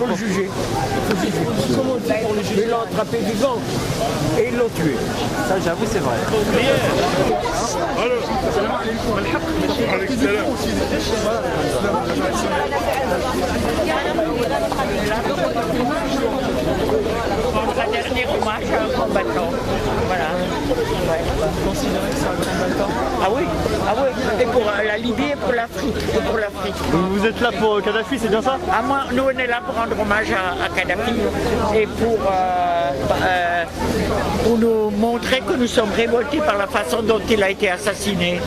faut le juger. Ils l'ont attrapé vivant et ils l'ont tué. Ça, j'avoue, c'est vrai. Un dernier hommage à un combattant. Voilà. Ouais. Vous considérez que c'est un combattant? Ah oui, et pour la Libye et pour l'Afrique. Vous êtes là pour Kadhafi, c'est bien ça? Ah, moi, nous, on est là pour rendre hommage à Kadhafi et pour nous montrer que nous sommes révoltés par la façon dont il a été assassiné.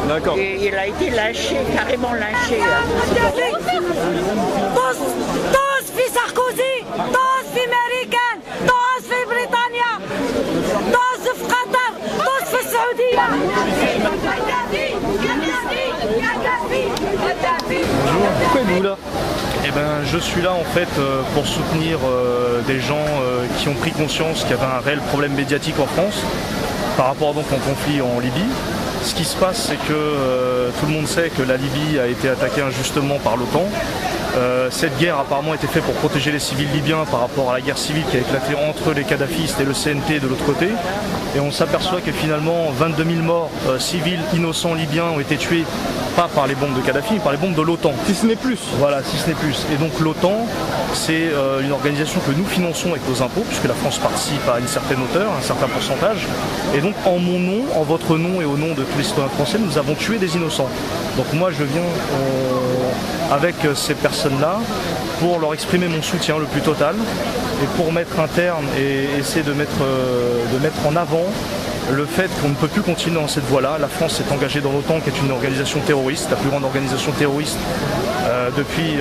D'accord. Et il a été lynché, carrément lynché. طز في ساركوزي، طز في أمريكان، طز في بريطانيا، طز في قطر، طز في السعودية. Pourquoi êtes-vous là? Eh ben, je suis là en fait pour soutenir des gens qui ont pris conscience qu'il y avait un réel problème médiatique en France par rapport donc au conflit en Libye. Ce qui se passe, c'est que tout le monde sait que la Libye a été attaquée injustement par l'OTAN. Cette guerre apparemment était faite pour protéger les civils libyens par rapport à la guerre civile qui a éclaté entre les kadhafistes et le CNT de l'autre côté. Et on s'aperçoit que finalement 22 000 morts civils innocents libyens ont été tués pas par les bombes de Kadhafi, mais par les bombes de l'OTAN. Si ce n'est plus. Voilà, si ce n'est plus. Et donc l'OTAN, c'est une organisation que nous finançons avec nos impôts, puisque la France participe à une certaine hauteur, un certain pourcentage. Et donc en mon nom, en votre nom et au nom de tous les citoyens français, nous avons tué des innocents. Donc moi je viens avec ces personnes-là pour leur exprimer mon soutien le plus total et pour mettre un terme et essayer de mettre en avant le fait qu'on ne peut plus continuer dans cette voie-là. La France s'est engagée dans l'OTAN, qui est une organisation terroriste, la plus grande organisation terroriste depuis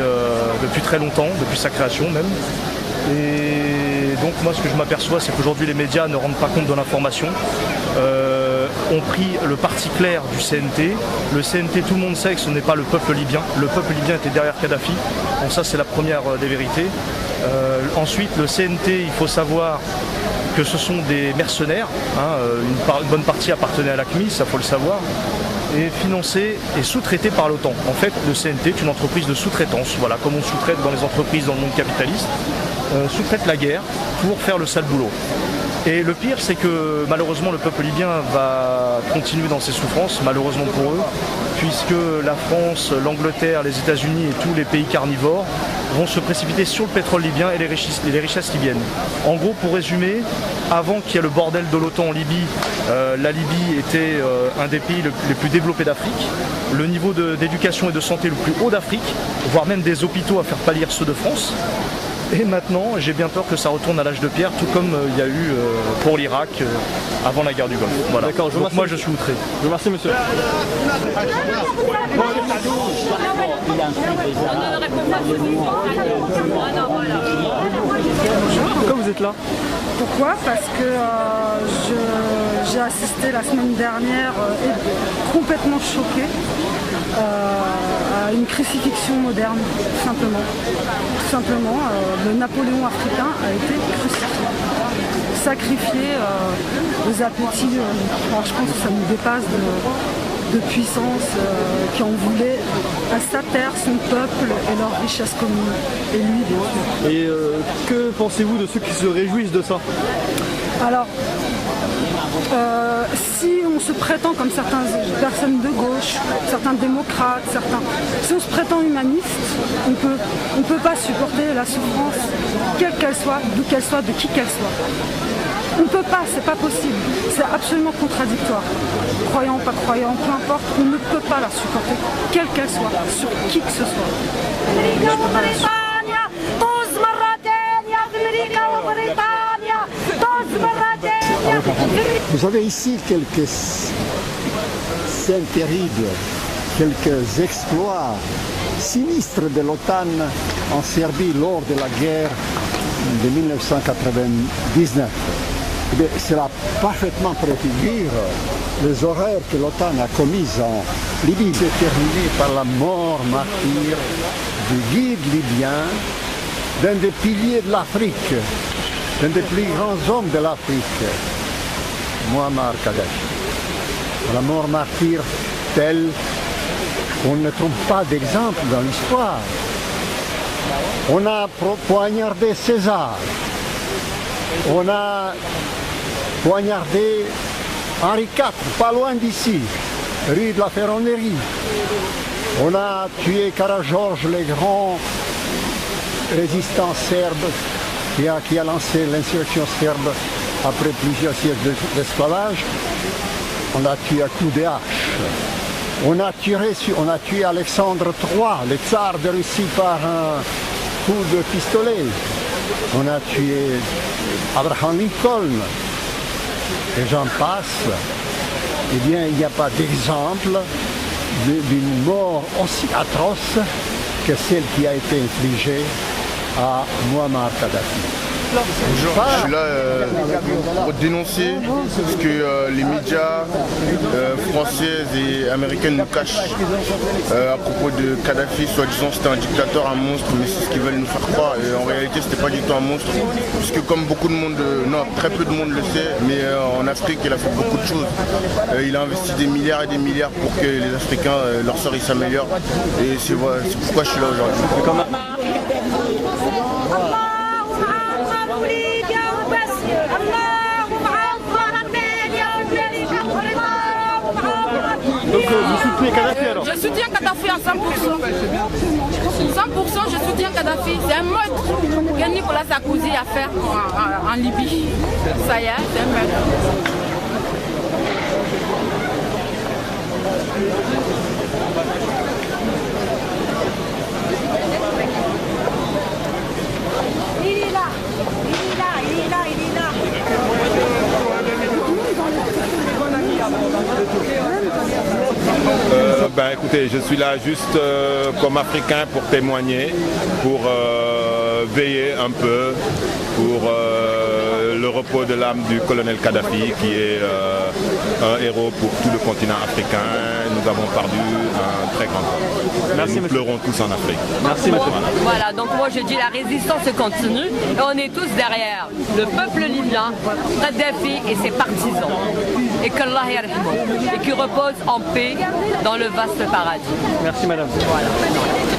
très longtemps, depuis sa création même. Et donc moi ce que je m'aperçois, c'est qu'aujourd'hui les médias ne rendent pas compte de l'information. Ont pris le parti clair du CNT. Le CNT, tout le monde sait que ce n'est pas le peuple libyen. Le peuple libyen était derrière Kadhafi. Donc ça, c'est la première des vérités. Ensuite, le CNT, il faut savoir que ce sont des mercenaires. Une bonne partie appartenait à l'AQMI, ça faut le savoir. Et financé et sous-traité par l'OTAN. En fait, le CNT est une entreprise de sous-traitance. Voilà, comme on sous-traite dans les entreprises dans le monde capitaliste. Sous-traite la guerre pour faire le sale boulot. Et le pire, c'est que malheureusement le peuple libyen va continuer dans ses souffrances, malheureusement pour eux, puisque la France, l'Angleterre, les États-Unis et tous les pays carnivores vont se précipiter sur le pétrole libyen et les richesses libyennes. En gros, pour résumer, avant qu'il y ait le bordel de l'OTAN en Libye, la Libye était un des pays les plus développés d'Afrique, le niveau d'éducation et de santé le plus haut d'Afrique, voire même des hôpitaux à faire pâlir ceux de France. Et maintenant, j'ai bien peur que ça retourne à l'âge de pierre, tout comme il y a eu pour l'Irak avant la guerre du Golfe. Voilà. D'accord, donc moi je suis outré. Je vous remercie, monsieur. Pourquoi vous êtes là? Pourquoi? Parce que j'ai assisté la semaine dernière et complètement choquée à une crucifixion moderne, tout simplement. Tout simplement, le Napoléon africain a été crucifié, sacrifié aux appétits. Alors je pense que ça nous dépasse de puissance qui en voulait à sa terre, son peuple et leur richesse commune. Et lui, bien sûr. Et que pensez-vous de ceux qui se réjouissent de ça? Alors, si on se prétend comme certaines personnes de gauche, certains démocrates, si on se prétend humaniste, on peut pas supporter la souffrance, quelle qu'elle soit, d'où qu'elle soit, de qui qu'elle soit. On ne peut pas, c'est pas possible, c'est absolument contradictoire. Croyant ou pas croyant, peu importe, on ne peut pas la supporter, quelle qu'elle soit, sur qui que ce soit. Vous avez ici quelques scènes terribles, quelques exploits sinistres de l'OTAN en Serbie lors de la guerre de 1999. Cela parfaitement préfigure les horreurs que l'OTAN a commises en Libye, déterminées par la mort martyre du guide libyen, d'un des piliers de l'Afrique, d'un des plus grands hommes de l'Afrique, Muammar Kadhafi. La mort martyre telle qu'on ne trouve pas d'exemple dans l'histoire. On a poignardé César. On a poignardé Henri IV, pas loin d'ici, rue de la Ferronnerie. On a tué Kara-Georges, le grand résistant serbe qui a lancé l'insurrection serbe après plusieurs siècles d'esclavage. On l'a tué à coups de hache. On a tué Alexandre III, le tsar de Russie, par un coup de pistolet. On a tué Abraham Lincoln. Et j'en passe. Eh bien, il n'y a pas d'exemple d'une mort aussi atroce que celle qui a été infligée à Muammar Kadhafi. Bonjour, je suis là pour dénoncer ce que les médias français et américains nous cachent à propos de Kadhafi. Soi-disant c'était un dictateur, un monstre, mais c'est ce qu'ils veulent nous faire croire. Et en réalité c'était pas du tout un monstre, puisque comme beaucoup de monde, non, très peu de monde le sait, mais en Afrique il a fait beaucoup de choses. Il a investi des milliards et des milliards pour que les Africains, leur sort s'améliore. Et c'est pourquoi je suis là aujourd'hui. Donc vous soutenez Kadhafi alors? Je soutiens Kadhafi à 100%. 100% je soutiens Kadhafi. C'est un meurtre que Nicolas Sarkozy a fait en Libye. Ça y est, c'est un meurtre. Ben écoutez, je suis là juste comme Africain pour témoigner, pour veiller un peu pour le repos de l'âme du colonel Kadhafi, qui est un héros pour tout le continent africain. Nous avons perdu un très grand homme. Merci, nous pleurons tous en Afrique. Merci monsieur. Voilà, donc moi je dis la résistance continue et on est tous derrière le peuple libyen, Kadhafi et ses partisans. Et qu'Allah yarhamou, et qui repose en paix dans le vaste paradis. Merci madame. Voilà.